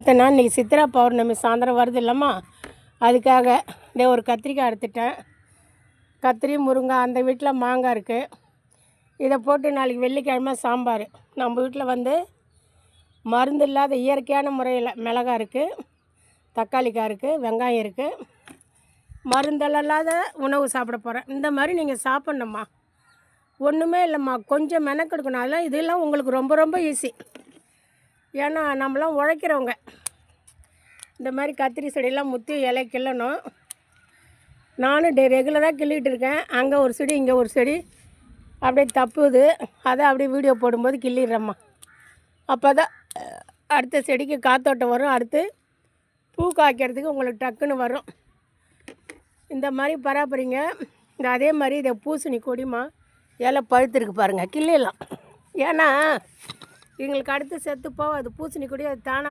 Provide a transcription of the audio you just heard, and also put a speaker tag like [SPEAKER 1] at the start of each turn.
[SPEAKER 1] பார்த்தேன்னா இன்றைக்கி சித்திரா பௌர்ணமி சாயந்தரம் வருது இல்லைம்மா, அதுக்காக ஒரு கத்திரிக்காய் எடுத்துட்டேன். கத்திரி, முருங்காய், அந்த வீட்டில் மாங்காய் இருக்குது. இதை போட்டு நாளைக்கு வெள்ளிக்கிழமை சாம்பார். நம்ம வீட்டில் மருந்து இல்லாத இயற்கையான முறையில் மிளகாய் இருக்குது, தக்காளிக்காய் இருக்குது, வெங்காயம் இருக்குது. மருந்தெல்லாம் இல்லாத உணவு சாப்பிட போகிறேன். இந்த மாதிரி நீங்கள் சாப்பிட்ணும்மா. ஒன்றுமே இல்லைம்மா, கொஞ்சம் மெனக்கெடுக்கணும். அதெல்லாம் இதெல்லாம் உங்களுக்கு ரொம்ப ரொம்ப ஈஸி. ஏன்னா நம்மளாம் உழைக்கிறவங்க. இந்த மாதிரி கத்திரி செடியெல்லாம் முற்றி இலை கிள்ளணும். நானும் ரெகுலராக கிள்ளிகிட்டு இருக்கேன். அங்கே ஒரு செடி, இங்கே ஒரு செடி அப்படியே தப்புது. அதை அப்படியே வீடியோ போடும்போது கிள்ளிடுறேம்மா. அப்போ தான் அடுத்த செடிக்கு காத்தோட்டம் வரும். அடுத்து பூ காய்க்கிறதுக்கு உங்களுக்கு டக்குன்னு வரும். இந்த மாதிரி பராமரிங்க. அதே மாதிரி இதை பூசணி கொடிமா இலை பழுத்துருக்கு பாருங்கள், கிள்ளிடலாம். ஏன்னா எங்களுக்கு அடுத்து செத்து போகாது பூசணி கொடி, அது தானாக